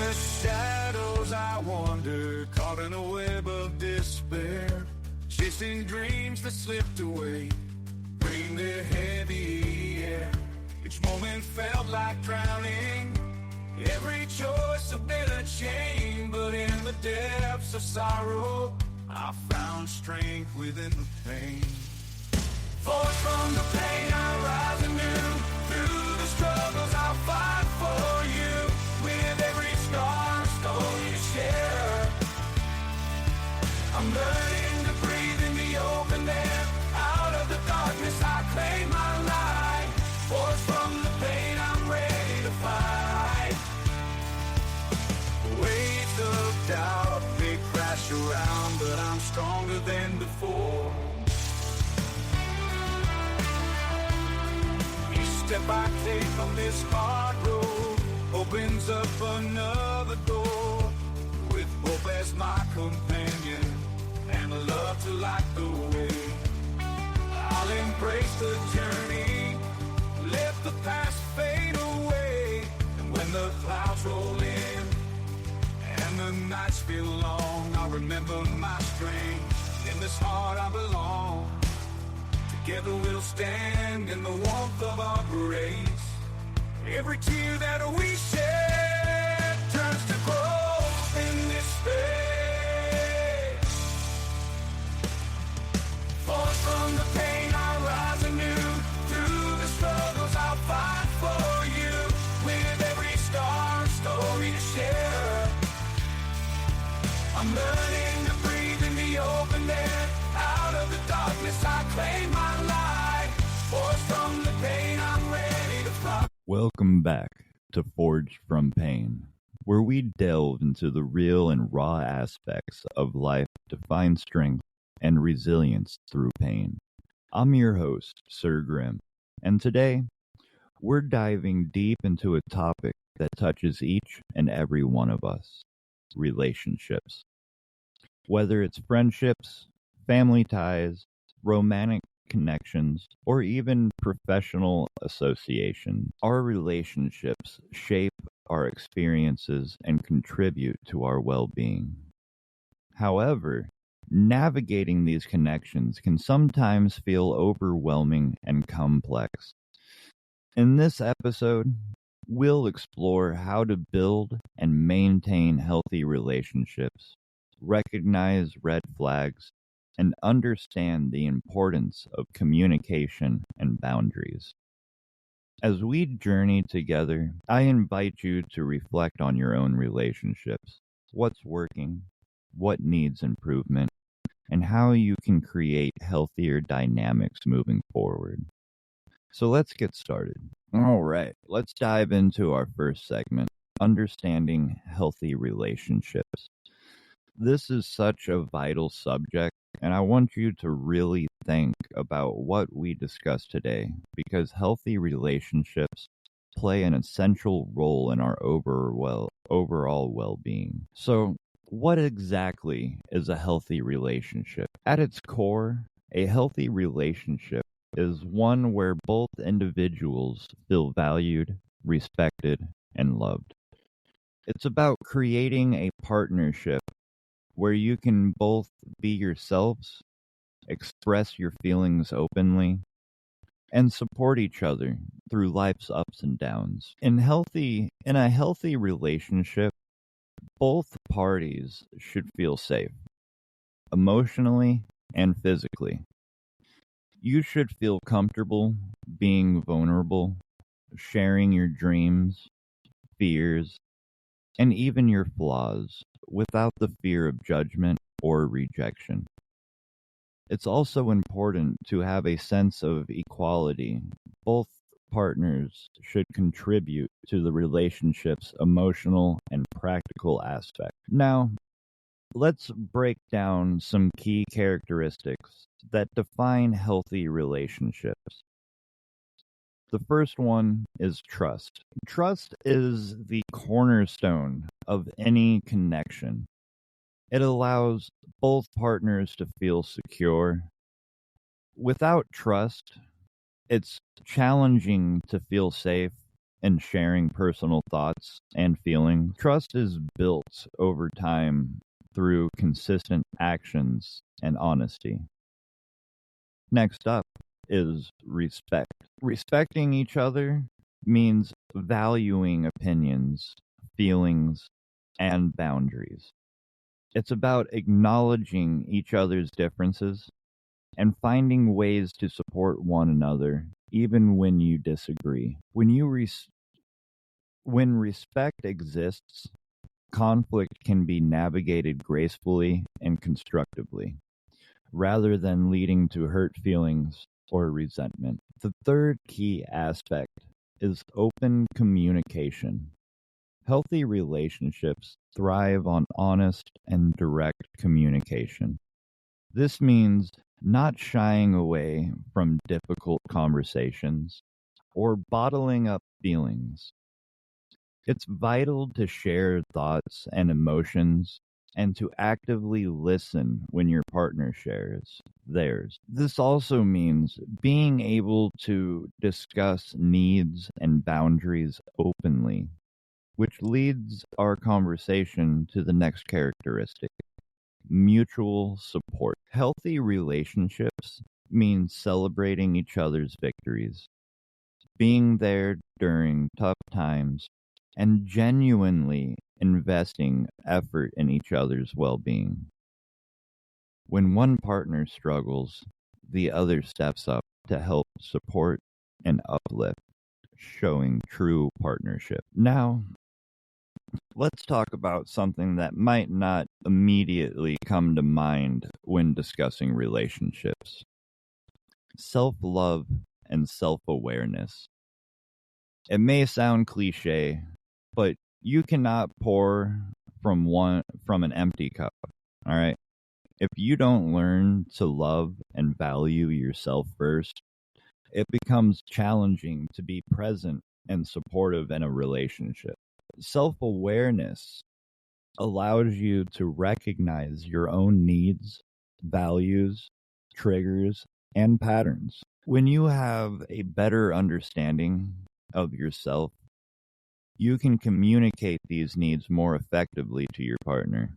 the shadows I wander, caught in a web of despair, chasing dreams that slipped away, bringing the heavy air. Each moment felt like drowning, every choice a bitter chain. But in the depths of sorrow, I found strength within the pain. Forced from the pain, I rise anew. Through the struggles, I'll fight for you. With every scar, story to share. I'm learning to breathe in the open air. Out of the darkness, I claim my light. Forced from the pain, I'm ready to fight. Waves of doubt may crash around, but I'm stronger than before. Step I take on this hard road opens up another door, with hope as my companion and love to light the way. I'll embrace the journey, let the past fade away. And when the clouds roll in and the nights feel long, I'll remember my strength. In this heart I belong. Together we'll stand in the warmth of our grace. Every tear that we shed turns to growth in this space. Forced from the pain, I'll rise anew. Through the struggles, I'll fight for you. With every scar, a story to share. I'm learning to breathe in the open air. Out of the darkness, I claim my light. Forced from the pain, I'm ready to fly. Welcome back to Forged from Pain, where we delve into the real and raw aspects of life to find strength and resilience through pain. I'm your host, Sir Grim, and today we're diving deep into a topic that touches each and every one of us: relationships. Whether it's friendships, family ties, romantic connections, or even professional association, our relationships shape our experiences and contribute to our well-being. However, navigating these connections can sometimes feel overwhelming and complex. In this episode, we'll explore how to build and maintain healthy relationships, recognize red flags, and understand the importance of communication and boundaries. As we journey together, I invite you to reflect on your own relationships, what's working, what needs improvement, and how you can create healthier dynamics moving forward. So let's get started. All right, let's dive into our first segment, understanding healthy relationships. This is such a vital subject, and I want you to really think about what we discussed today, because healthy relationships play an essential role in our overall well-being. So, what exactly is a healthy relationship? At its core, a healthy relationship is one where both individuals feel valued, respected, and loved. It's about creating a partnership where you can both be yourselves, express your feelings openly, and support each other through life's ups and downs. In a healthy relationship, both parties should feel safe, emotionally and physically. You should feel comfortable being vulnerable, sharing your dreams, fears, and even your flaws without the fear of judgment or rejection. It's also important to have a sense of equality. Both partners should contribute to the relationship's emotional and practical aspect. Now, let's break down some key characteristics that define healthy relationships. The first one is trust. Trust is the cornerstone of any connection. It allows both partners to feel secure. Without trust, it's challenging to feel safe and sharing personal thoughts and feelings. Trust is built over time through consistent actions and honesty. Next up is respect. Respecting each other means valuing opinions, feelings, and boundaries. It's about acknowledging each other's differences and finding ways to support one another even when you disagree. When respect exists, conflict can be navigated gracefully and constructively, rather than leading to hurt feelings or resentment. The third key aspect is open communication. Healthy relationships thrive on honest and direct communication. This means not shying away from difficult conversations or bottling up feelings. It's vital to share thoughts and emotions and to actively listen when your partner shares theirs. This also means being able to discuss needs and boundaries openly, which leads our conversation to the next characteristic: mutual support. Healthy relationships mean celebrating each other's victories, being there during tough times, and genuinely investing effort in each other's well being. When one partner struggles, the other steps up to help support and uplift, showing true partnership. Now, let's talk about something that might not immediately come to mind when discussing relationships: self love and self awareness. It may sound cliche, but you cannot pour from an empty cup. All right. If you don't learn to love and value yourself first, it becomes challenging to be present and supportive in a relationship. Self awareness allows you to recognize your own needs, values, triggers, and patterns. When you have a better understanding of yourself, you can communicate these needs more effectively to your partner.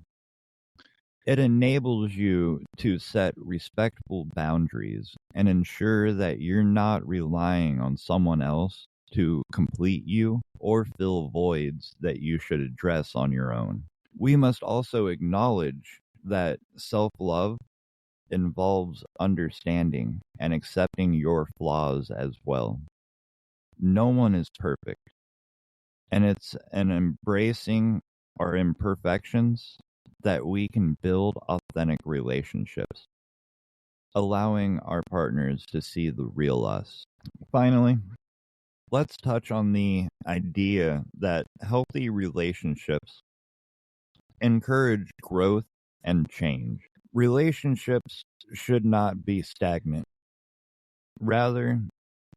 It enables you to set respectful boundaries and ensure that you're not relying on someone else to complete you or fill voids that you should address on your own. We must also acknowledge that self love involves understanding and accepting your flaws as well. No one is perfect, and it's an embracing our imperfections that we can build authentic relationships, allowing our partners to see the real us. Finally, let's touch on the idea that healthy relationships encourage growth and change. Relationships should not be stagnant. Rather,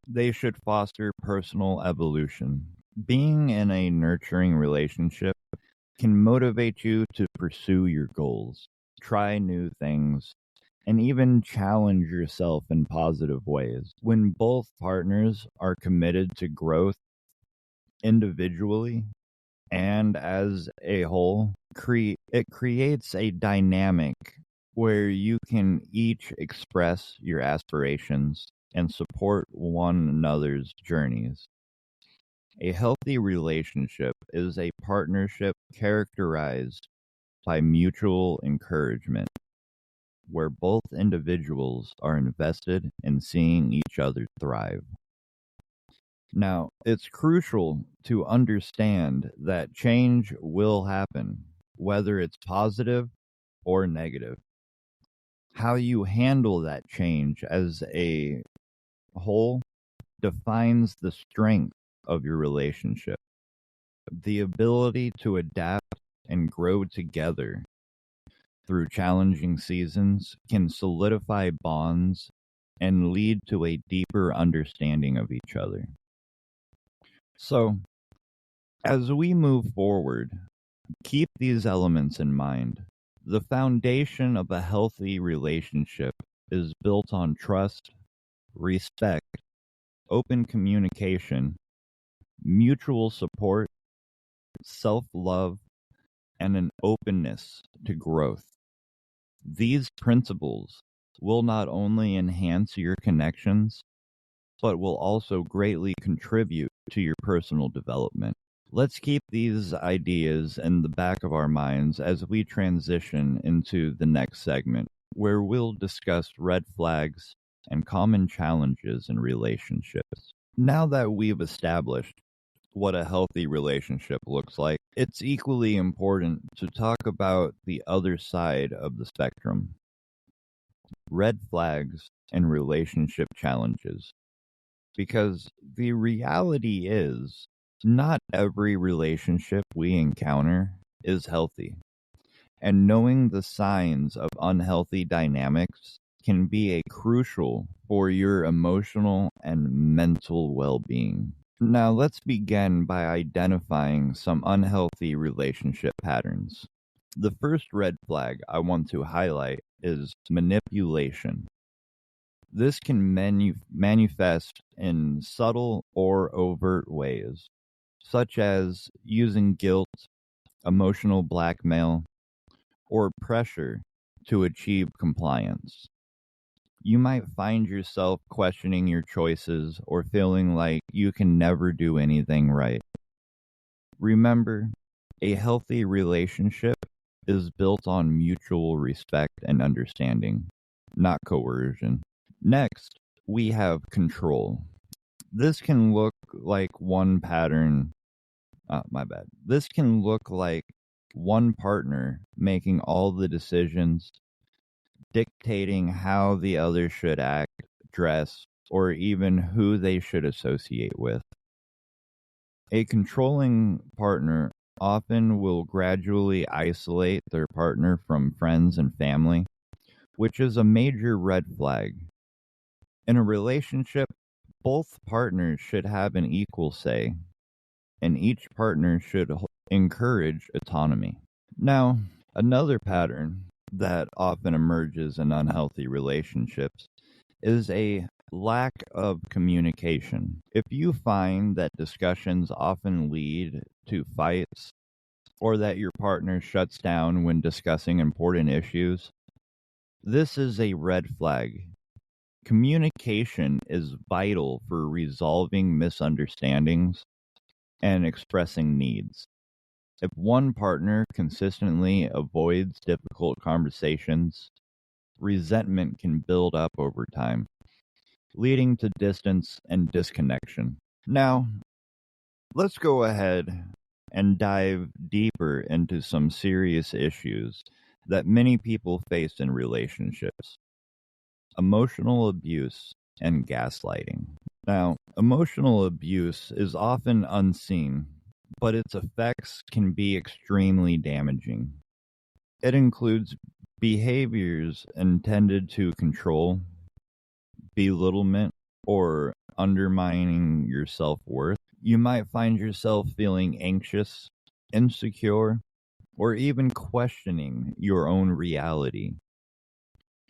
they should foster personal evolution. Being in a nurturing relationship can motivate you to pursue your goals, try new things, and even challenge yourself in positive ways. When both partners are committed to growth individually and as a whole, it creates a dynamic where you can each express your aspirations and support one another's journeys. A healthy relationship is a partnership characterized by mutual encouragement, where both individuals are invested in seeing each other thrive. Now, it's crucial to understand that change will happen, whether it's positive or negative. How you handle that change as a whole defines the strength of your relationship. The ability to adapt and grow together through challenging seasons can solidify bonds and lead to a deeper understanding of each other. So, as we move forward, keep these elements in mind. The foundation of a healthy relationship is built on trust, respect, open communication, mutual support, self-love, and an openness to growth. These principles will not only enhance your connections, but will also greatly contribute to your personal development. Let's keep these ideas in the back of our minds as we transition into the next segment, where we'll discuss red flags and common challenges in relationships. Now that we've established what a healthy relationship looks like, it's equally important to talk about the other side of the spectrum: red flags and relationship challenges. Because the reality is, not every relationship we encounter is healthy. And knowing the signs of unhealthy dynamics can be a crucial for your emotional and mental well-being. Now, let's begin by identifying some unhealthy relationship patterns. The first red flag I want to highlight is manipulation. This can manifest in subtle or overt ways, such as using guilt, emotional blackmail, or pressure to achieve compliance. You might find yourself questioning your choices or feeling like you can never do anything right. Remember, a healthy relationship is built on mutual respect and understanding, not coercion. Next, we have control. This can look like one pattern. This can look like one partner making all the decisions, dictating how the other should act, dress, or even who they should associate with. A controlling partner often will gradually isolate their partner from friends and family, which is a major red flag. In a relationship, both partners should have an equal say, and each partner should encourage autonomy. Now, another pattern that often emerges in unhealthy relationships is a lack of communication. If you find that discussions often lead to fights, or that your partner shuts down when discussing important issues, this is a red flag. Communication is vital for resolving misunderstandings and expressing needs. If one partner consistently avoids difficult conversations, resentment can build up over time, leading to distance and disconnection. Now, let's go ahead and dive deeper into some serious issues that many people face in relationships: emotional abuse and gaslighting. Now, emotional abuse is often unseen, but its effects can be extremely damaging. It includes behaviors intended to control, belittlement, or undermining your self-worth. You might find yourself feeling anxious, insecure, or even questioning your own reality.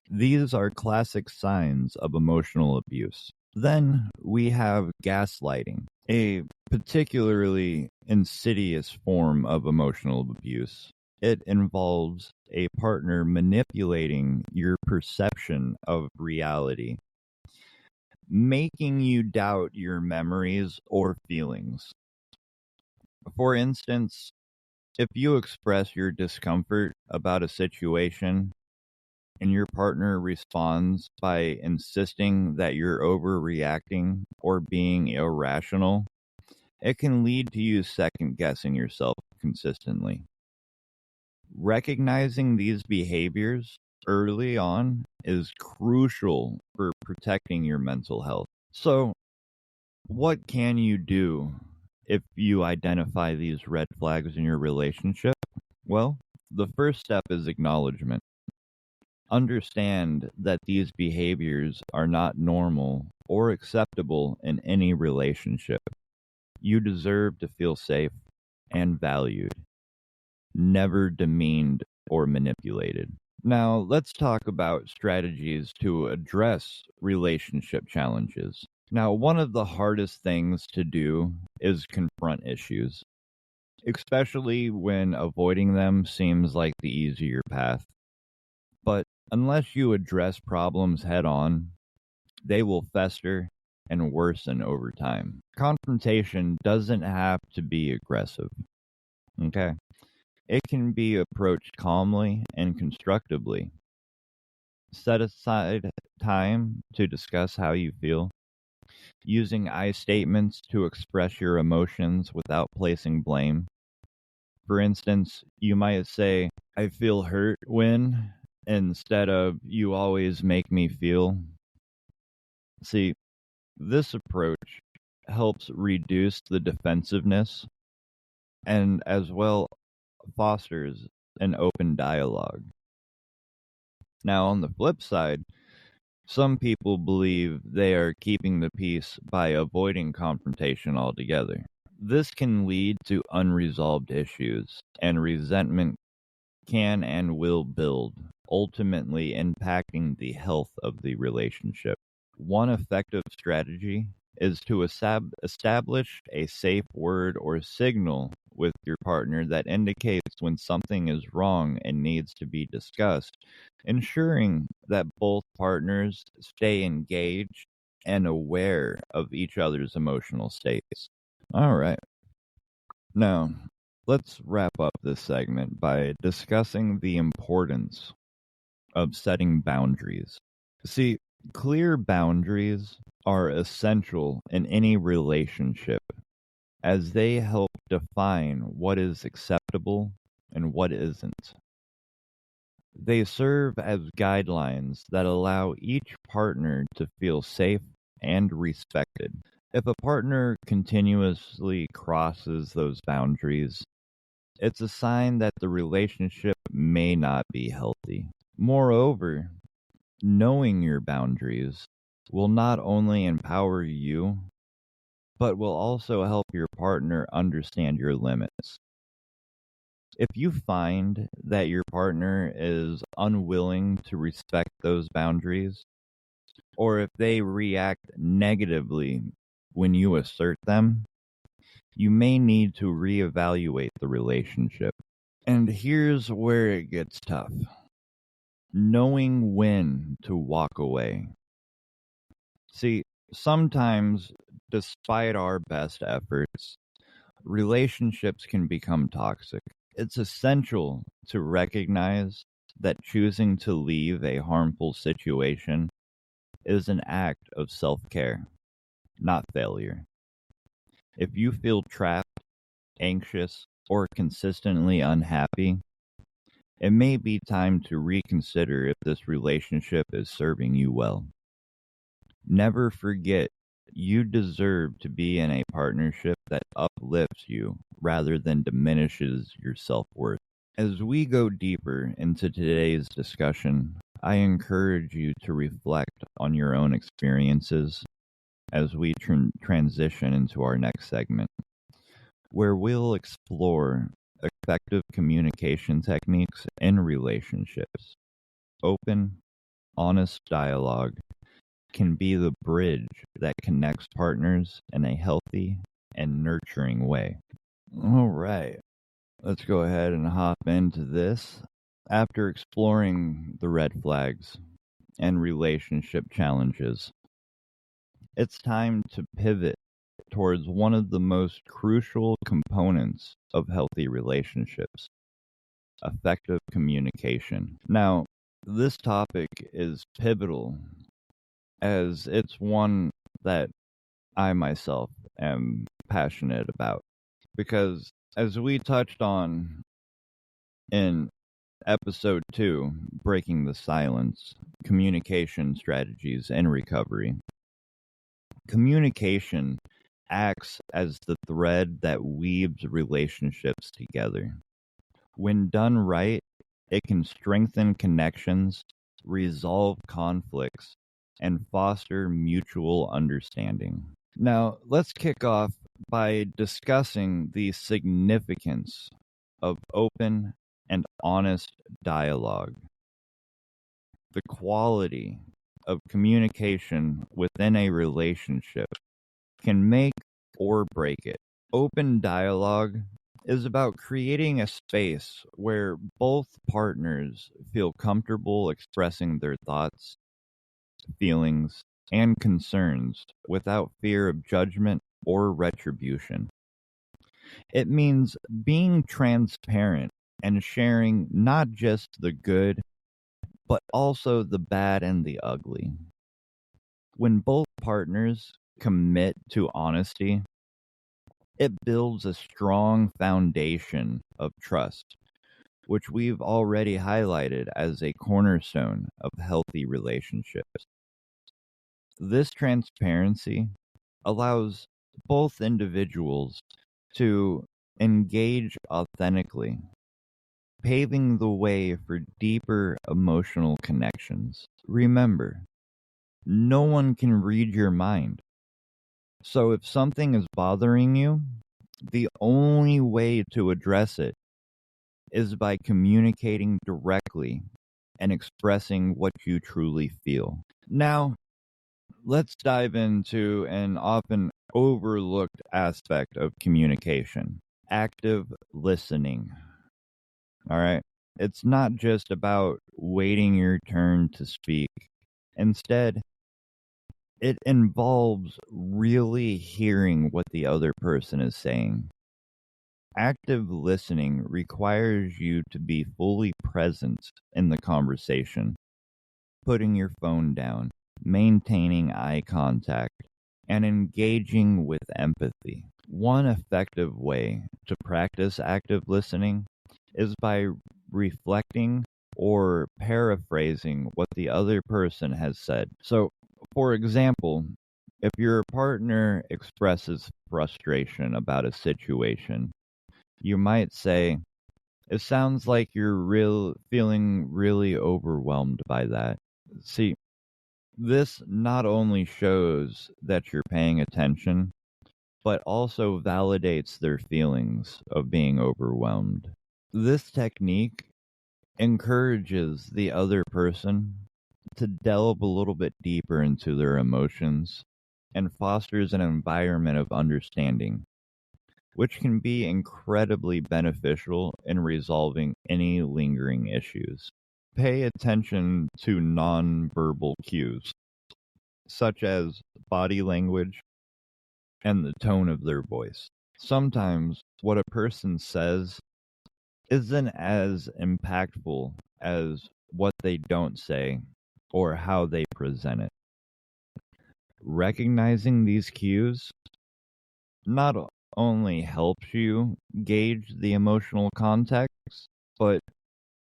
These are classic signs of emotional abuse. Then we have gaslighting, a particularly insidious form of emotional abuse. It involves a partner manipulating your perception of reality, making you doubt your memories or feelings. For instance, if you express your discomfort about a situation and your partner responds by insisting that you're overreacting or being irrational, it can lead to you second guessing yourself consistently. Recognizing these behaviors early on is crucial for protecting your mental health. So, what can you do if you identify these red flags in your relationship? Well, the first step is acknowledgement. Understand that these behaviors are not normal or acceptable in any relationship. You deserve to feel safe and valued, never demeaned or manipulated. Now, let's talk about strategies to address relationship challenges. Now, one of the hardest things to do is confront issues, especially when avoiding them seems like the easier path. But unless you address problems head on, they will fester and worsen over time. Confrontation doesn't have to be aggressive, okay? It can be approached calmly and constructively. Set aside time to discuss how you feel, using I statements to express your emotions without placing blame. For instance, you might say, I feel hurt when, instead of you always make me feel. See, this approach helps reduce the defensiveness and as well fosters an open dialogue. Now, on the flip side, some people believe they are keeping the peace by avoiding confrontation altogether. This can lead to unresolved issues, and resentment can and will build, ultimately impacting the health of the relationship. One effective strategy is to establish a safe word or signal with your partner that indicates when something is wrong and needs to be discussed, ensuring that both partners stay engaged and aware of each other's emotional states. All right. Now, let's wrap up this segment by discussing the importance of setting boundaries. See, clear boundaries are essential in any relationship as they help define what is acceptable and what isn't. They serve as guidelines that allow each partner to feel safe and respected. If a partner continuously crosses those boundaries, it's a sign that the relationship may not be healthy. Moreover, knowing your boundaries will not only empower you, but will also help your partner understand your limits. If you find that your partner is unwilling to respect those boundaries, or if they react negatively when you assert them, you may need to reevaluate the relationship. And here's where it gets tough: knowing when to walk away. See, sometimes, despite our best efforts, relationships can become toxic. It's essential to recognize that choosing to leave a harmful situation is an act of self care, not failure. If you feel trapped, anxious, or consistently unhappy, it may be time to reconsider if this relationship is serving you well. Never forget, you deserve to be in a partnership that uplifts you rather than diminishes your self-worth. As we go deeper into today's discussion, I encourage you to reflect on your own experiences as we transition into our next segment, where we'll explore effective communication techniques in relationships. Open, honest dialogue can be the bridge that connects partners in a healthy and nurturing way. All right, let's go ahead and hop into this. After exploring the red flags and relationship challenges, it's time to pivot towards one of the most crucial components of healthy relationships: effective communication. Now, this topic is pivotal as it's one that I myself am passionate about. Because as we touched on in episode 2, Breaking the Silence, Communication Strategies and Recovery, communication acts as the thread that weaves relationships together. When done right, it can strengthen connections, resolve conflicts, and foster mutual understanding. Now, let's kick off by discussing the significance of open and honest dialogue. The quality of communication within a relationship can make or break it. Open dialogue is about creating a space where both partners feel comfortable expressing their thoughts, feelings, and concerns without fear of judgment or retribution. It means being transparent and sharing not just the good, but also the bad and the ugly. When both partners commit to honesty, it builds a strong foundation of trust, which we've already highlighted as a cornerstone of healthy relationships. This transparency allows both individuals to engage authentically, paving the way for deeper emotional connections. Remember, no one can read your mind. So if something is bothering you, the only way to address it is by communicating directly and expressing what you truly feel. Now, let's dive into an often overlooked aspect of communication: active listening. All right. It's not just about waiting your turn to speak. Instead, it involves really hearing what the other person is saying. Active listening requires you to be fully present in the conversation, putting your phone down, maintaining eye contact, and engaging with empathy. One effective way to practice active listening is by reflecting or paraphrasing what the other person has said. So, for example, if your partner expresses frustration about a situation, you might say, "It sounds like you're feeling really overwhelmed by that." See, this not only shows that you're paying attention, but also validates their feelings of being overwhelmed. This technique encourages the other person to delve a little bit deeper into their emotions and fosters an environment of understanding, which can be incredibly beneficial in resolving any lingering issues. Pay attention to nonverbal cues, such as body language and the tone of their voice. Sometimes what a person says isn't as impactful as what they don't say or how they present it. Recognizing these cues not only helps you gauge the emotional context, but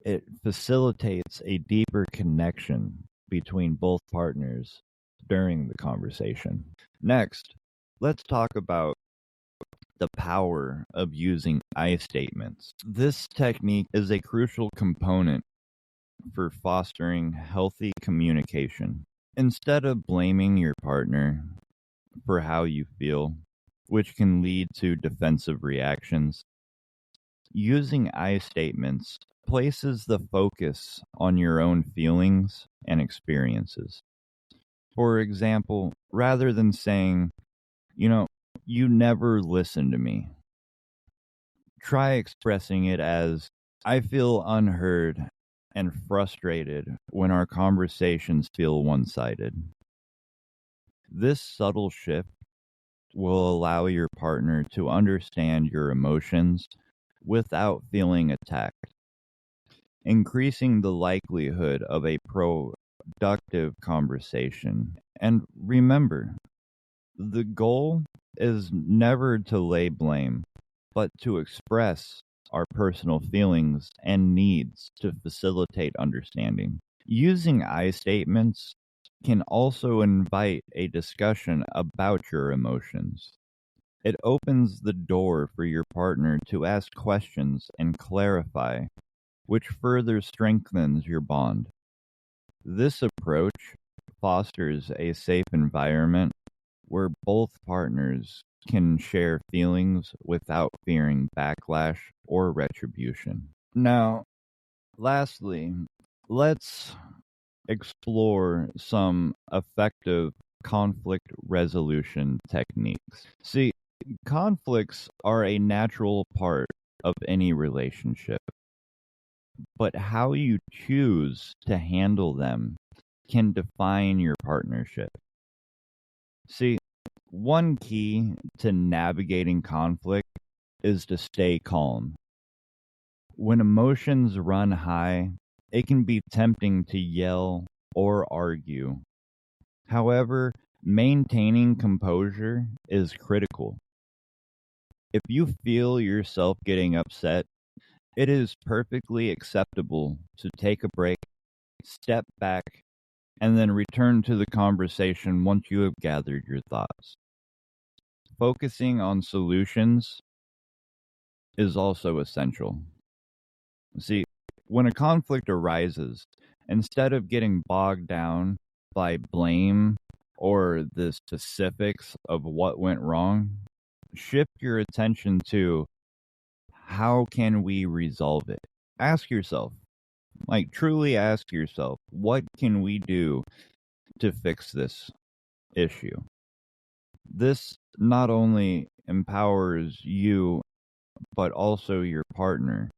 it facilitates a deeper connection between both partners during the conversation. Next, let's talk about the power of using I statements. This technique is a crucial component for fostering healthy communication. Instead of blaming your partner for how you feel, which can lead to defensive reactions, using I statements places the focus on your own feelings and experiences. For example, rather than saying, "You never listen to me," try expressing it as, "I feel unheard and frustrated when our conversations feel one-sided." This subtle shift will allow your partner to understand your emotions without feeling attacked, increasing the likelihood of a productive conversation. And remember, the goal is never to lay blame, but to express our personal feelings and needs to facilitate understanding. Using I statements can also invite a discussion about your emotions. It opens the door for your partner to ask questions and clarify, which further strengthens your bond. This approach fosters a safe environment where both partners can share feelings without fearing backlash or retribution. Now, lastly, let's explore some effective conflict resolution techniques. See, conflicts are a natural part of any relationship, but how you choose to handle them can define your partnership. See, one key to navigating conflict is to stay calm. When emotions run high, it can be tempting to yell or argue. However, maintaining composure is critical. If you feel yourself getting upset, it is perfectly acceptable to take a break, step back, and then return to the conversation once you have gathered your thoughts. Focusing on solutions is also essential. See, when a conflict arises, instead of getting bogged down by blame or the specifics of what went wrong, shift your attention to how can we resolve it? Ask yourself, truly ask yourself, what can we do to fix this issue? This not only empowers you, but also your partner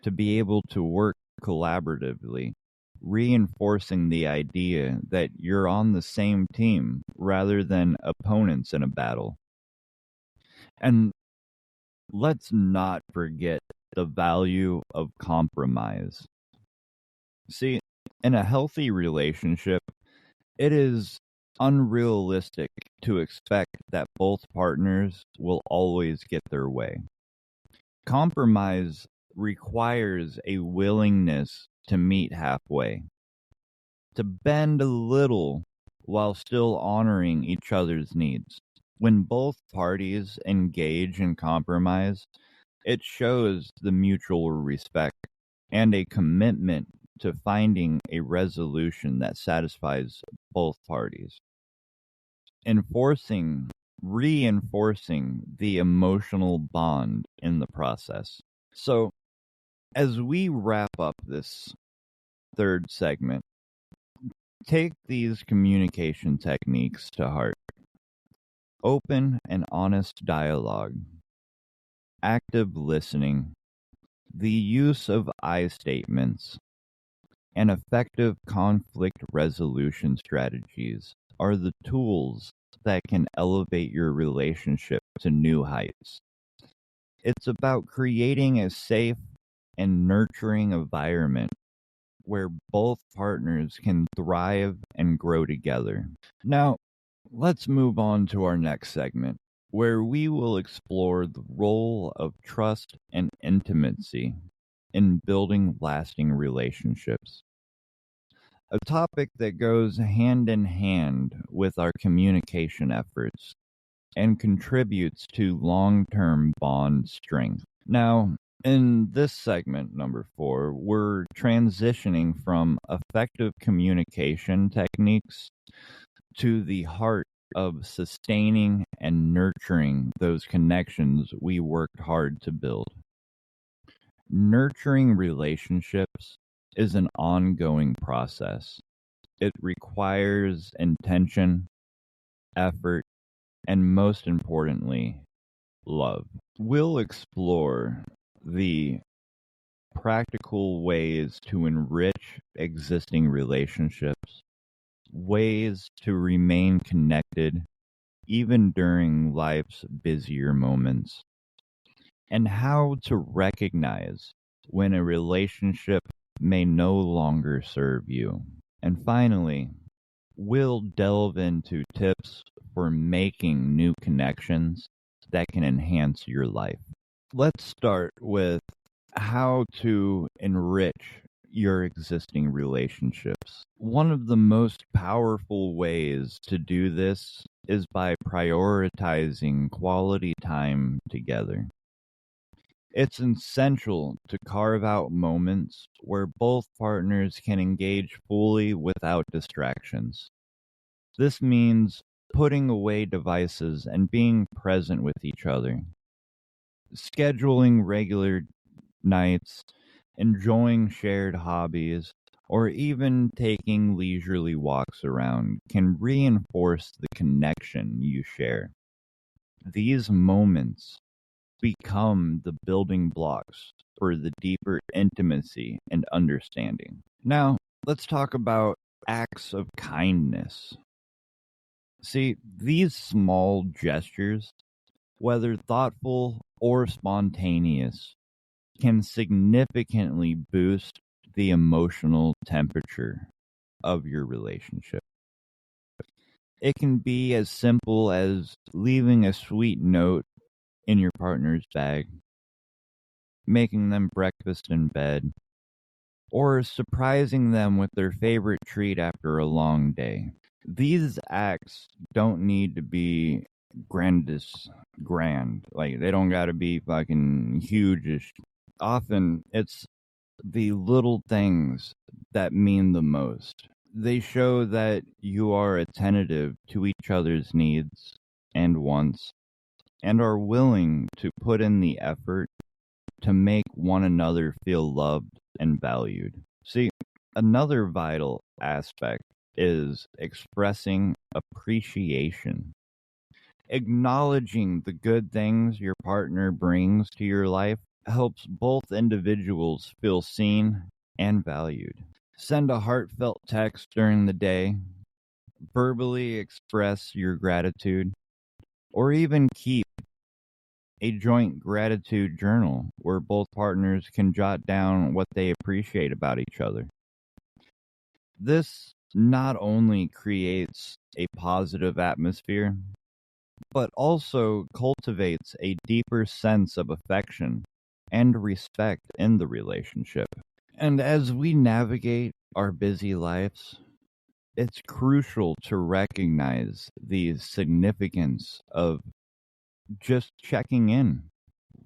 to be able to work collaboratively, reinforcing the idea that you're on the same team rather than opponents in a battle. And let's not forget the value of compromise. See, in a healthy relationship, it is unrealistic to expect that both partners will always get their way. Compromise requires a willingness to meet halfway, to bend a little while still honoring each other's needs. When both parties engage in compromise, it shows the mutual respect and a commitment to finding a resolution that satisfies both parties. Reinforcing the emotional bond in the process. So, as we wrap up this third segment, take these communication techniques to heart. Open and honest dialogue, active listening, the use of I statements, and effective conflict resolution strategies are the tools that can elevate your relationship to new heights. It's about creating a safe and nurturing environment where both partners can thrive and grow together. Now, let's move on to our next segment, where we will explore the role of trust and intimacy in building lasting relationships. A topic that goes hand in hand with our communication efforts and contributes to long-term bond strength. Now, in this segment, number 4, we're transitioning from effective communication techniques to the heart of sustaining and nurturing those connections we worked hard to build. Nurturing relationships is an ongoing process. It requires intention, effort, and most importantly, love. We'll explore the practical ways to enrich existing relationships, ways to remain connected even during life's busier moments, and how to recognize when a relationship may no longer serve you. And finally, we'll delve into tips for making new connections that can enhance your life. Let's start with how to enrich your existing relationships. One of the most powerful ways to do this is by prioritizing quality time together. It's essential to carve out moments where both partners can engage fully without distractions. This means putting away devices and being present with each other. Scheduling regular nights, enjoying shared hobbies, or even taking leisurely walks around can reinforce the connection you share. These moments become the building blocks for the deeper intimacy and understanding. Now, let's talk about acts of kindness. See, these small gestures, whether thoughtful or spontaneous, can significantly boost the emotional temperature of your relationship. It can be as simple as leaving a sweet note in your partner's bag, making them breakfast in bed, or surprising them with their favorite treat after a long day. These acts don't need to be grand. Like, they don't gotta be fucking huge. Often, it's the little things that mean the most. They show that you are attentive to each other's needs and wants, and are willing to put in the effort to make one another feel loved and valued. See, another vital aspect is expressing appreciation. Acknowledging the good things your partner brings to your life helps both individuals feel seen and valued. Send a heartfelt text during the day, verbally express your gratitude, or even keep a joint gratitude journal where both partners can jot down what they appreciate about each other. This not only creates a positive atmosphere, but also cultivates a deeper sense of affection and respect in the relationship. And as we navigate our busy lives, it's crucial to recognize the significance of just checking in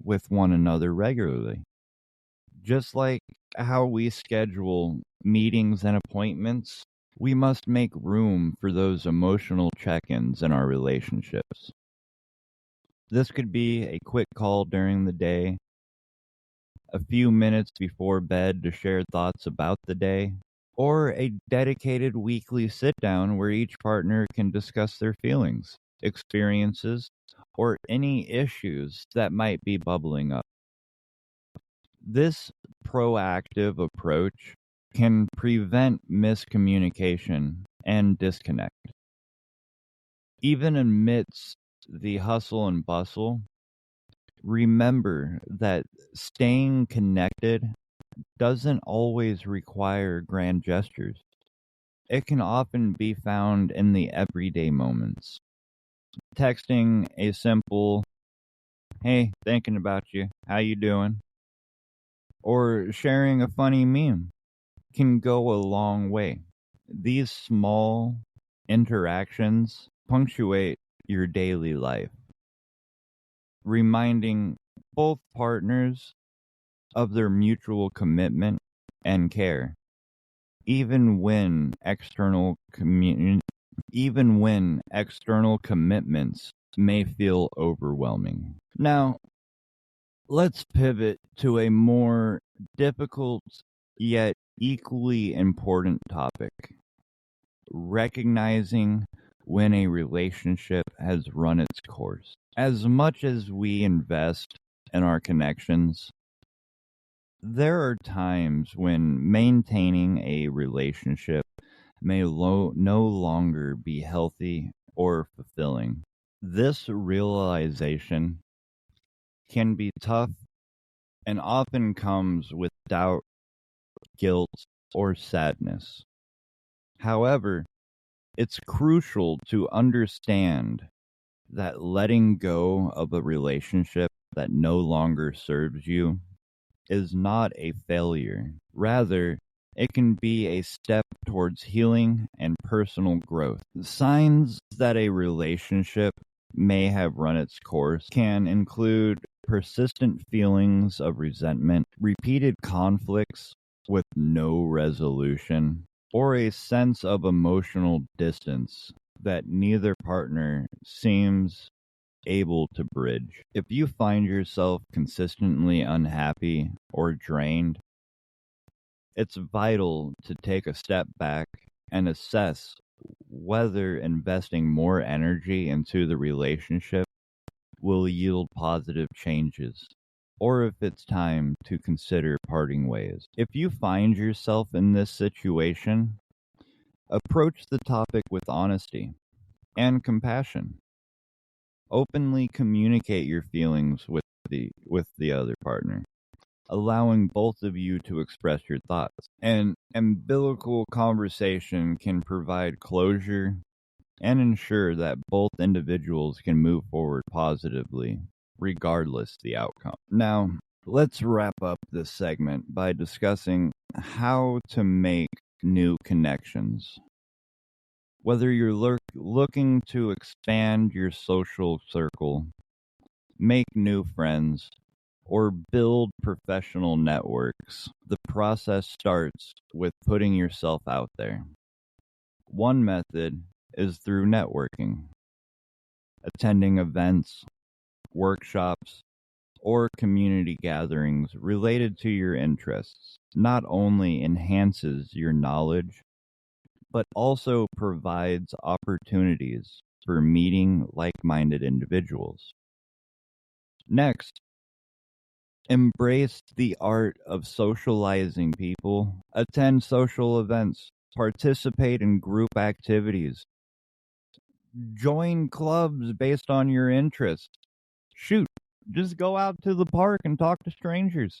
with one another regularly. Just like how we schedule meetings and appointments, we must make room for those emotional check ins in our relationships. This could be a quick call during the day, a few minutes before bed to share thoughts about the day, or a dedicated weekly sit down where each partner can discuss their feelings, experiences, or any issues that might be bubbling up. This proactive approach can prevent miscommunication and disconnect. Even amidst the hustle and bustle, remember that staying connected doesn't always require grand gestures. It can often be found in the everyday moments. Texting a simple, "Hey, thinking about you. How you doing?" or sharing a funny meme can go a long way. These small interactions punctuate your daily life, reminding both partners of their mutual commitment and care, even when external commitments may feel overwhelming. Now, let's pivot to a more difficult yet equally important topic: recognizing when a relationship has run its course. As much as we invest in our connections, there are times when maintaining a relationship may no longer be healthy or fulfilling. This realization can be tough and often comes with doubt, guilt, or sadness. However, it's crucial to understand that letting go of a relationship that no longer serves you is not a failure. Rather, it can be a step towards healing and personal growth. Signs that a relationship may have run its course can include persistent feelings of resentment, repeated conflicts with no resolution, or a sense of emotional distance that neither partner seems able to bridge. If you find yourself consistently unhappy or drained, It's vital to take a step back and assess whether investing more energy into the relationship will yield positive changes, or if it's time to consider parting ways. If you find yourself in this situation, approach the topic with honesty and compassion. Openly communicate your feelings with the other partner, allowing both of you to express your thoughts. An umbilical conversation can provide closure and ensure that both individuals can move forward positively, regardless the outcome. Now, let's wrap up this segment by discussing how to make new connections. Whether you're looking to expand your social circle, make new friends, or build professional networks, the process starts with putting yourself out there. One method is through networking. Attending events, workshops, or community gatherings related to your interests not only enhances your knowledge, but also provides opportunities for meeting like-minded individuals. Next, embrace the art of socializing people. Attend social events, participate in group activities, join clubs based on your interests. Shoot, just go out to the park and talk to strangers.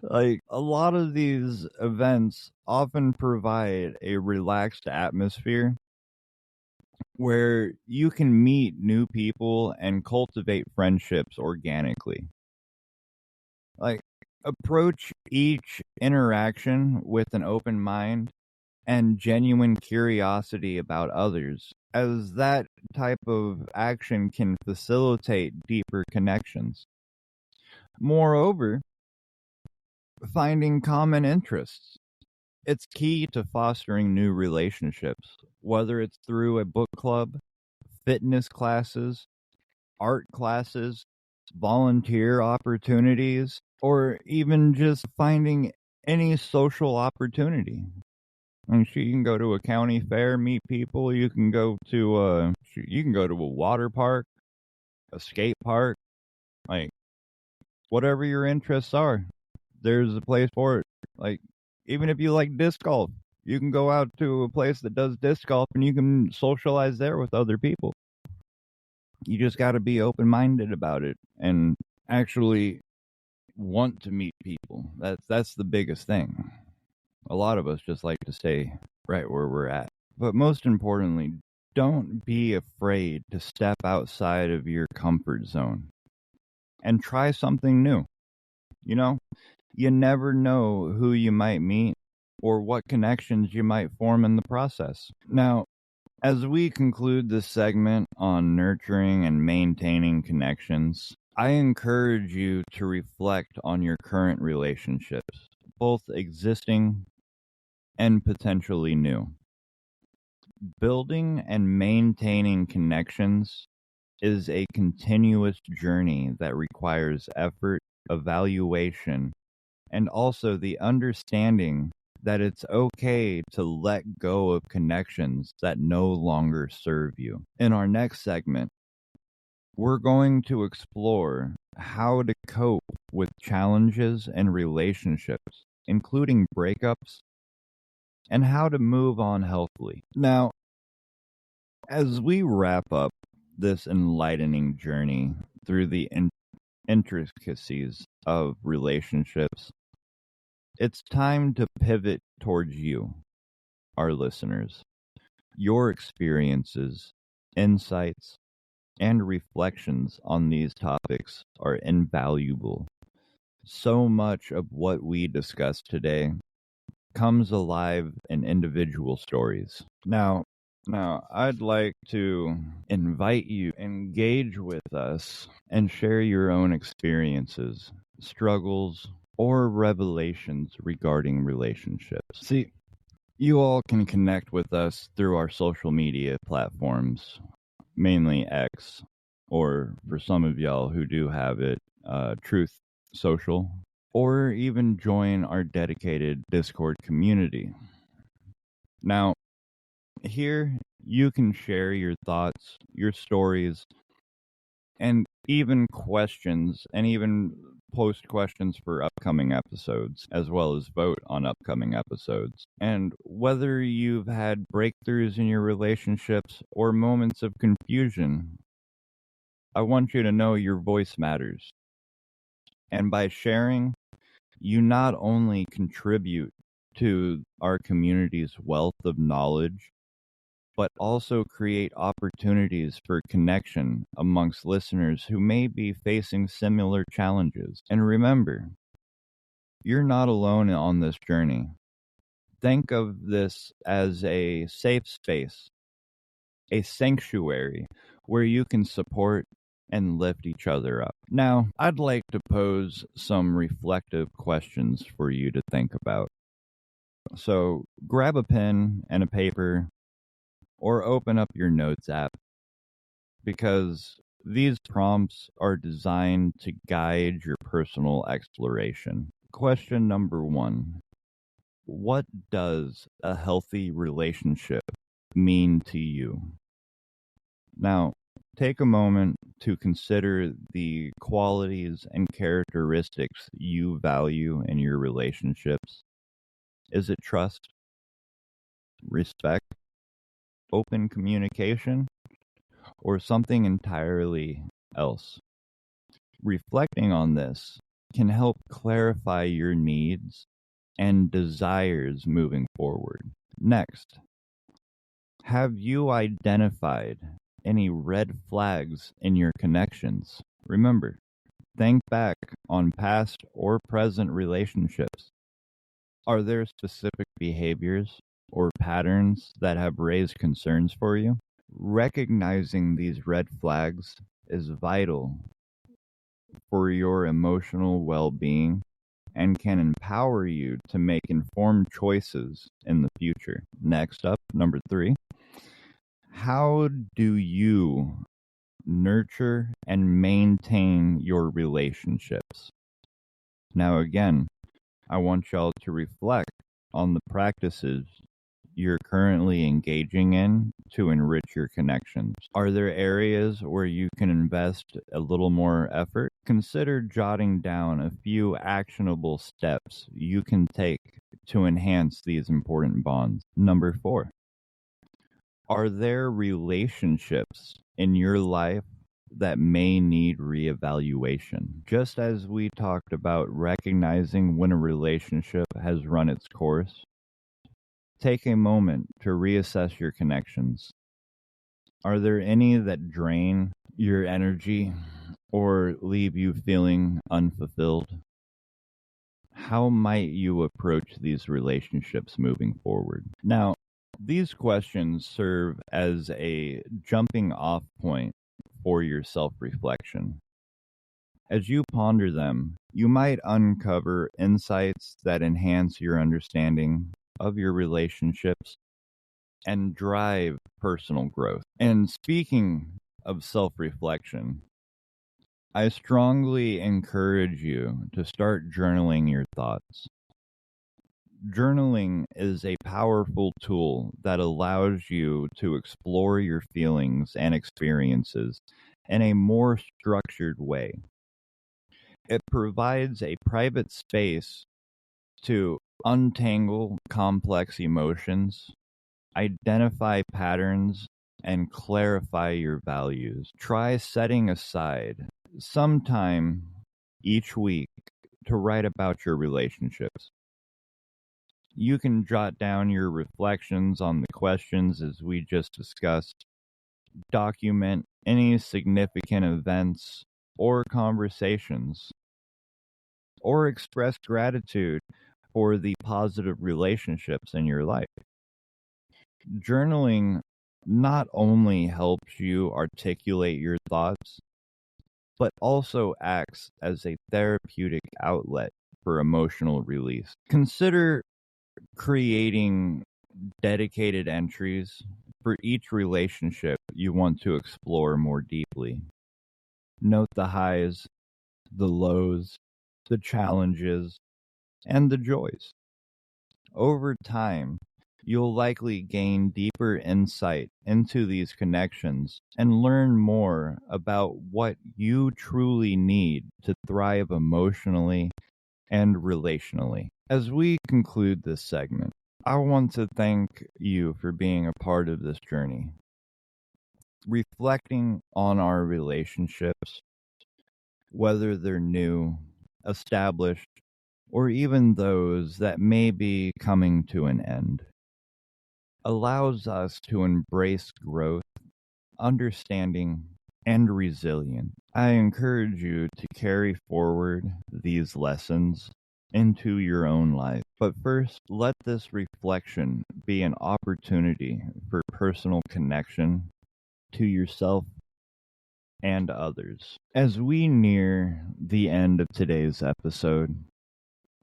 Like a lot of these events often provide a relaxed atmosphere where you can meet new people and cultivate friendships organically. Like, approach each interaction with an open mind and genuine curiosity about others, as that type of action can facilitate deeper connections. Moreover, finding common interests. It's key to fostering new relationships, whether it's through a book club, fitness classes, art classes, volunteer opportunities, or even just finding any social opportunity. And you can go to a county fair, meet people. You can go to a water park, a skate park, like whatever your interests are. There's a place for it. Like, even if you like disc golf, you can go out to a place that does disc golf and you can socialize there with other people. You just got to be open-minded about it and actually want to meet people. That's the biggest thing. A lot of us just like to stay right where we're at. But most importantly, don't be afraid to step outside of your comfort zone and try something new. You never know who you might meet or what connections you might form in the process. Now, as we conclude this segment on nurturing and maintaining connections, I encourage you to reflect on your current relationships, both existing and potentially new. Building and maintaining connections is a continuous journey that requires effort, evaluation, and also the understanding that it's okay to let go of connections that no longer serve you. In our next segment, we're going to explore how to cope with challenges in relationships, including breakups, and how to move on healthily. Now, as we wrap up this enlightening journey through the intricacies of relationships, it's time to pivot towards you, our listeners. Your experiences, insights, and reflections on these topics are invaluable. So much of what we discuss today comes alive in individual stories. Now, I'd like to invite you to engage with us and share your own experiences, struggles, or revelations regarding relationships. See, you all can connect with us through our social media platforms, mainly X, or for some of y'all who do have it, Truth Social, or even join our dedicated Discord community. Now, here you can share your thoughts, your stories, and even questions, and even post questions for upcoming episodes, as well as vote on upcoming episodes. And whether you've had breakthroughs in your relationships or moments of confusion, I want you to know your voice matters. And by sharing, you not only contribute to our community's wealth of knowledge, but also create opportunities for connection amongst listeners who may be facing similar challenges. And remember, you're not alone on this journey. Think of this as a safe space, a sanctuary where you can support and lift each other up. Now, I'd like to pose some reflective questions for you to think about. So grab a pen and a paper or open up your notes app, because these prompts are designed to guide your personal exploration. Question number 1. What does a healthy relationship mean to you? Now, take a moment to consider the qualities and characteristics you value in your relationships. Is it trust, respect, open communication, or something entirely else? Reflecting on this can help clarify your needs and desires moving forward. Next, have you identified any red flags in your connections? Remember, think back on past or present relationships. Are there specific behaviors or patterns that have raised concerns for you? Recognizing these red flags is vital for your emotional well-being and can empower you to make informed choices in the future. Next up, number 3, how do you nurture and maintain your relationships? Now, again, I want y'all to reflect on the practices you're currently engaging in to enrich your connections. Are there areas where you can invest a little more effort? Consider jotting down a few actionable steps you can take to enhance these important bonds. Number 4, are there relationships in your life that may need reevaluation? Just as we talked about recognizing when a relationship has run its course, take a moment to reassess your connections. Are there any that drain your energy or leave you feeling unfulfilled? How might you approach these relationships moving forward? Now, these questions serve as a jumping off point for your self-reflection. As you ponder them, you might uncover insights that enhance your understanding of your relationships and drive personal growth. And speaking of self-reflection, I strongly encourage you to start journaling your thoughts. Journaling is a powerful tool that allows you to explore your feelings and experiences in a more structured way. It provides a private space to untangle complex emotions, identify patterns, and clarify your values. Try setting aside some time each week to write about your relationships. You can jot down your reflections on the questions as we just discussed, document any significant events or conversations, or express gratitude for the positive relationships in your life. Journaling not only helps you articulate your thoughts, but also acts as a therapeutic outlet for emotional release. Consider creating dedicated entries for each relationship you want to explore more deeply. Note the highs, the lows, the challenges, and the joys. Over time, you'll likely gain deeper insight into these connections and learn more about what you truly need to thrive emotionally and relationally. As we conclude this segment, I want to thank you for being a part of this journey. Reflecting on our relationships, whether they're new, established, or even those that may be coming to an end, allows us to embrace growth, understanding, and resilience. I encourage you to carry forward these lessons into your own life. But first, let this reflection be an opportunity for personal connection to yourself and others. As we near the end of today's episode,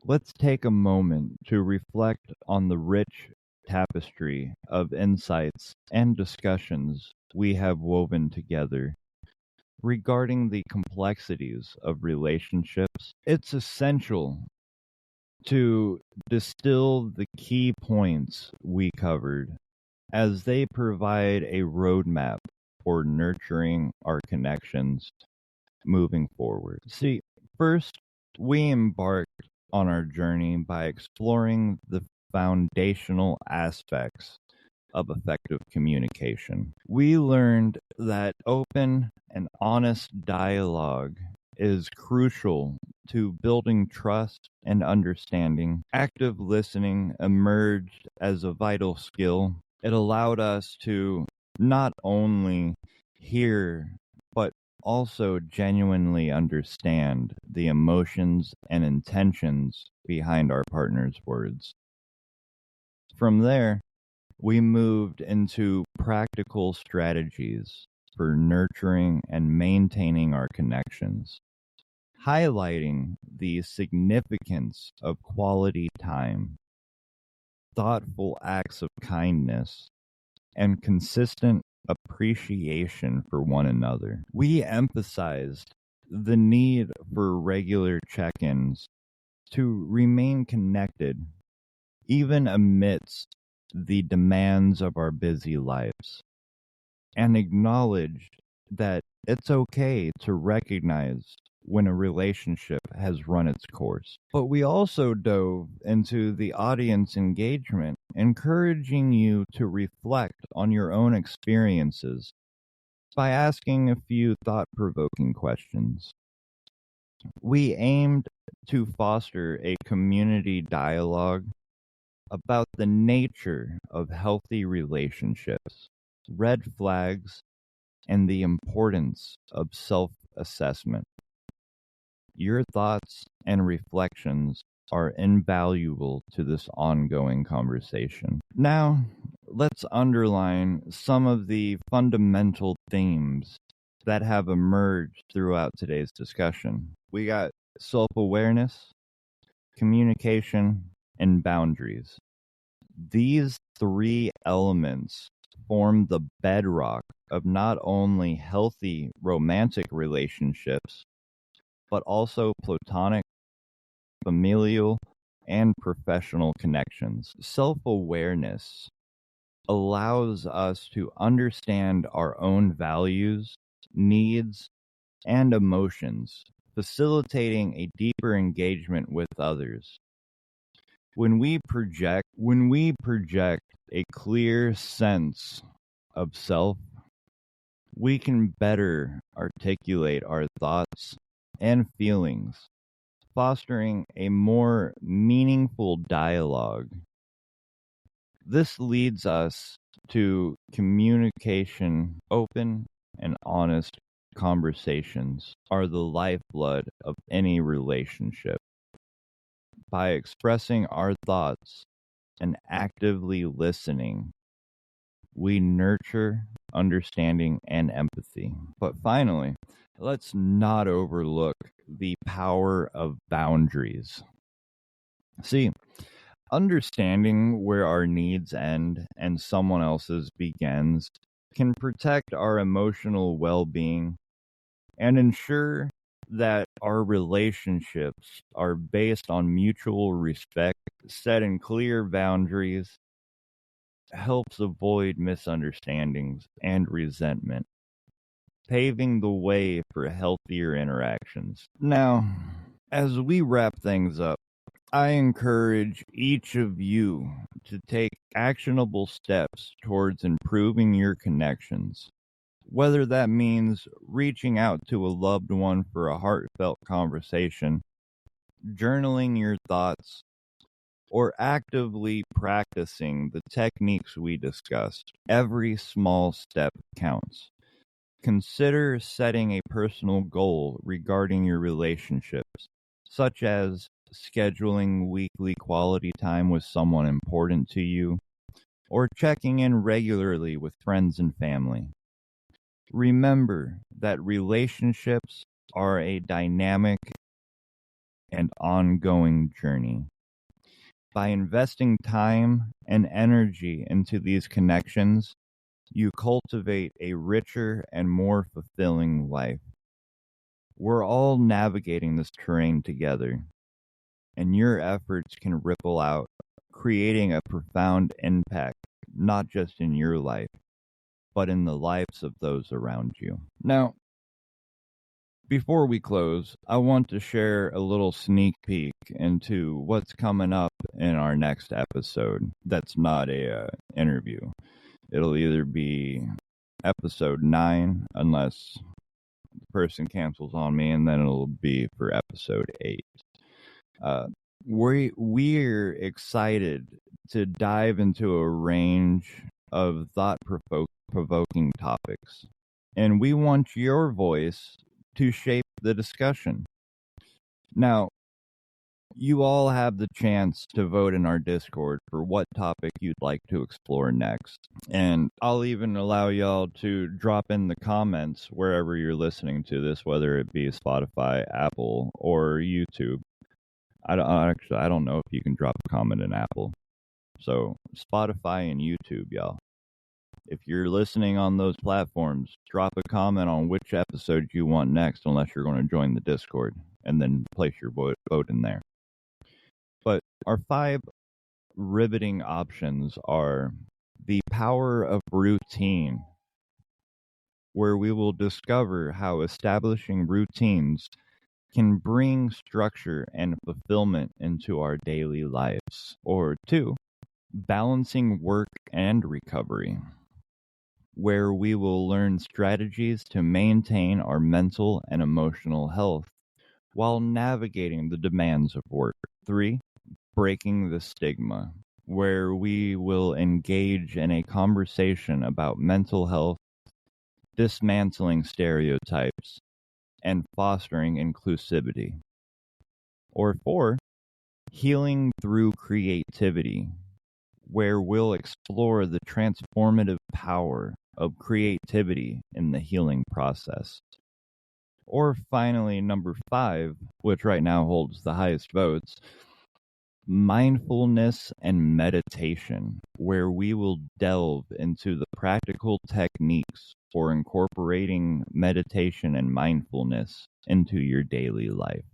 let's take a moment to reflect on the rich tapestry of insights and discussions we have woven together regarding the complexities of relationships. It's essential to distill the key points we covered, as they provide a roadmap for nurturing our connections moving forward. See, first, we embarked on our journey by exploring the foundational aspects of effective communication. We learned that open and honest dialogue is crucial to building trust and understanding. Active listening emerged as a vital skill. It allowed us to not only hear, but also genuinely understand the emotions and intentions behind our partner's words. From there, we moved into practical strategies for nurturing and maintaining our connections, highlighting the significance of quality time, thoughtful acts of kindness, and consistent appreciation for one another. We emphasized the need for regular check-ins to remain connected, even amidst the demands of our busy lives, and acknowledged that it's okay to recognize when a relationship has run its course. But we also dove into the audience engagement, encouraging you to reflect on your own experiences by asking a few thought-provoking questions. We aimed to foster a community dialogue about the nature of healthy relationships, red flags, and the importance of self-assessment. Your thoughts and reflections are invaluable to this ongoing conversation. Now, let's underline some of the fundamental themes that have emerged throughout today's discussion. We got self-awareness, communication, and boundaries. These three elements form the bedrock of not only healthy romantic relationships, but also platonic, familial, and professional connections. Self-awareness allows us to understand our own values, needs, and emotions, facilitating a deeper engagement with others. When we project a clear sense of self, we can better articulate our thoughts and feelings, fostering a more meaningful dialogue. This leads us to communication. Open and honest conversations are the lifeblood of any relationship. By expressing our thoughts and actively listening, we nurture understanding and empathy. But finally, let's not overlook the power of boundaries. See, understanding where our needs end and someone else's begins can protect our emotional well-being and ensure that our relationships are based on mutual respect, setting clear boundaries, helps avoid misunderstandings and resentment, paving the way for healthier interactions. Now, as we wrap things up, I encourage each of you to take actionable steps towards improving your connections, whether that means reaching out to a loved one for a heartfelt conversation, journaling your thoughts, or actively practicing the techniques we discussed. Every small step counts. Consider setting a personal goal regarding your relationships, such as scheduling weekly quality time with someone important to you, or checking in regularly with friends and family. Remember that relationships are a dynamic and ongoing journey. By investing time and energy into these connections, you cultivate a richer and more fulfilling life. We're all navigating this terrain together, and your efforts can ripple out, creating a profound impact, not just in your life, but in the lives of those around you. Now, before we close, I want to share a little sneak peek into what's coming up in our next episode. That's not a interview. It'll either be episode 9, unless the person cancels on me, and then it'll be for episode 8. We're excited to dive into a range of thought-provoking topics, and we want your voice to shape the discussion. Now, you all have the chance to vote in our Discord for what topic you'd like to explore next. And I'll even allow y'all to drop in the comments wherever you're listening to this, whether it be Spotify, Apple, or YouTube. I don't know if you can drop a comment in Apple. So Spotify and YouTube, y'all. If you're listening on those platforms, drop a comment on which episode you want next, unless you're going to join the Discord, and then place your vote in there. But our 5 riveting options are the power of routine, where we will discover how establishing routines can bring structure and fulfillment into our daily lives. Or 2, balancing work and recovery, where we will learn strategies to maintain our mental and emotional health while navigating the demands of work. 3, breaking the stigma, where we will engage in a conversation about mental health, dismantling stereotypes, and fostering inclusivity. Or 4, healing through creativity, where we'll explore the transformative power of creativity in the healing process. Or finally, number 5, which right now holds the highest votes, mindfulness and meditation, where we will delve into the practical techniques for incorporating meditation and mindfulness into your daily life.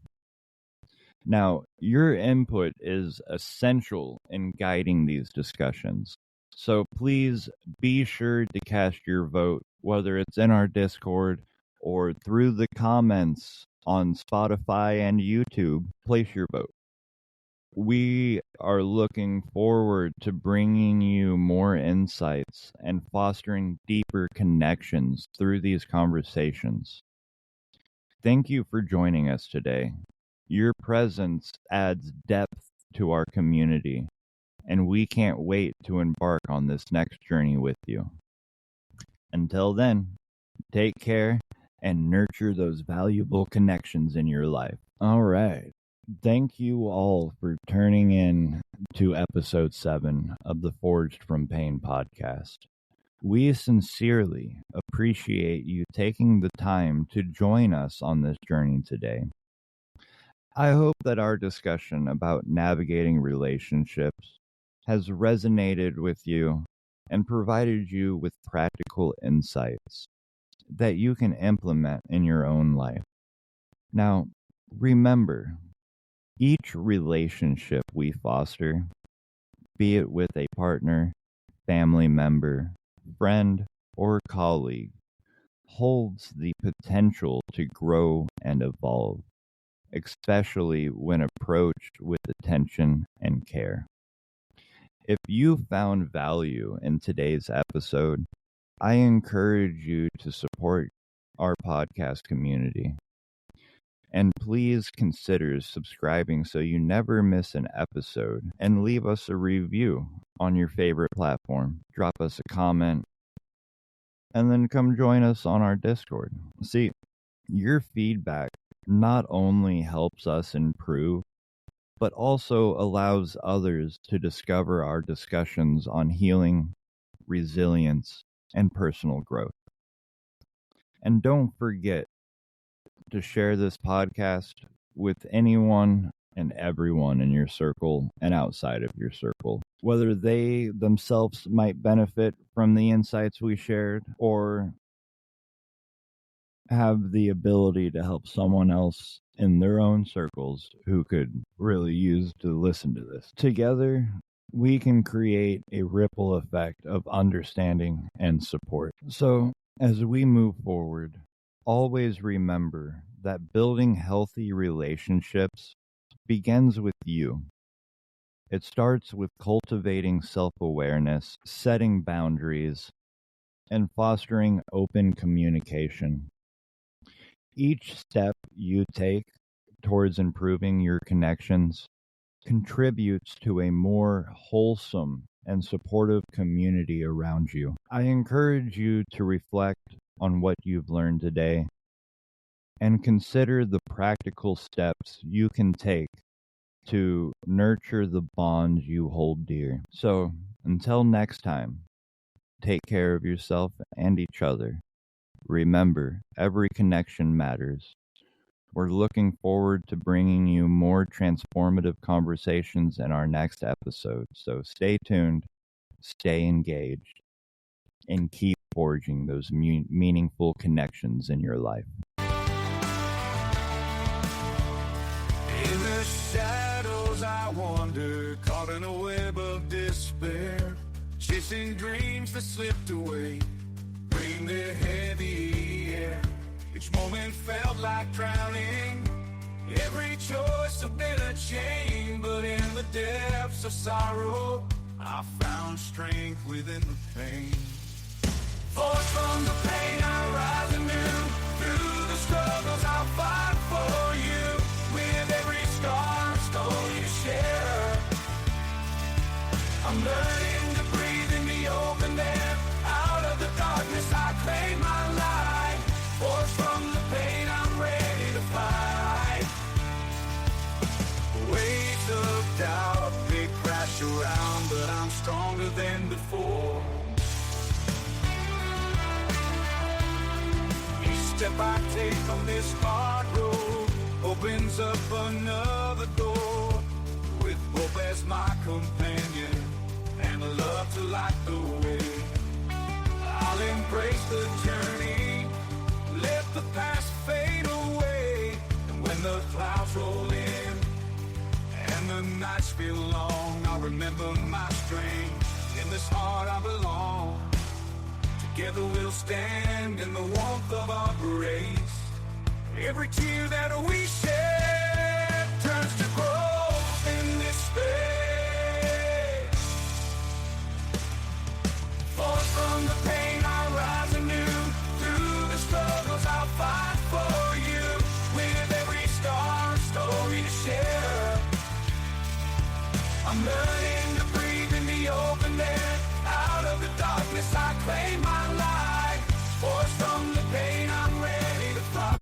Now, your input is essential in guiding these discussions, so please be sure to cast your vote, whether it's in our Discord or through the comments on Spotify and YouTube. Place your vote. We are looking forward to bringing you more insights and fostering deeper connections through these conversations. Thank you for joining us today. Your presence adds depth to our community, and we can't wait to embark on this next journey with you. Until then, take care and nurture those valuable connections in your life. All right. Thank you all for turning in to episode 7 of the Forged from Pain podcast. We sincerely appreciate you taking the time to join us on this journey today. I hope that our discussion about navigating relationships has resonated with you and provided you with practical insights that you can implement in your own life. Now, remember, each relationship we foster, be it with a partner, family member, friend, or colleague, holds the potential to grow and evolve, especially when approached with attention and care. If you found value in today's episode, I encourage you to support our podcast community. And please consider subscribing so you never miss an episode, and leave us a review on your favorite platform. Drop us a comment, and then come join us on our Discord. See, your feedback not only helps us improve, but also allows others to discover our discussions on healing, resilience, and personal growth. And don't forget to share this podcast with anyone and everyone in your circle and outside of your circle, whether they themselves might benefit from the insights we shared or have the ability to help someone else in their own circles who could really use to listen to this. Together, we can create a ripple effect of understanding and support. So, as we move forward, always remember that building healthy relationships begins with you. It starts with cultivating self-awareness, setting boundaries, and fostering open communication. Each step you take towards improving your connections contributes to a more wholesome and supportive community around you. I encourage you to reflect on what you've learned today and consider the practical steps you can take to nurture the bonds you hold dear. So, until next time, take care of yourself and each other. Remember, every connection matters. We're looking forward to bringing you more transformative conversations in our next episode. So stay tuned, stay engaged, and keep forging those meaningful connections in your life. In the shadows I wander, caught in a web of despair, chasing dreams that slipped away, bring the heavy air. Each moment felt like drowning, every choice had been a chain, but in the depths of sorrow, I found strength within the pain. Forced from the pain, I rise anew. Through the struggles, I'll fight for you. With every scar, story to share, I'm learning to breathe in the open air. Out of the darkness, I claim my light. Forced from the pain, I'm ready to fight. Waves of doubt, they crash around, but I'm stronger than before. Step I take on this hard road opens up another door, with hope as my companion and love to light the way. I'll embrace the journey, let the past fade away, and when the clouds roll in and the nights feel long, I'll remember my strength. In this heart I belong. Together we'll stand in the warmth of our grace. Every tear that we shed turns to growth in this space. Forced from the pain, I rise anew. Through the struggles, I'll fight for you. With every scar, story to share, I'm learning to breathe in the open air. Out of the darkness, I claim my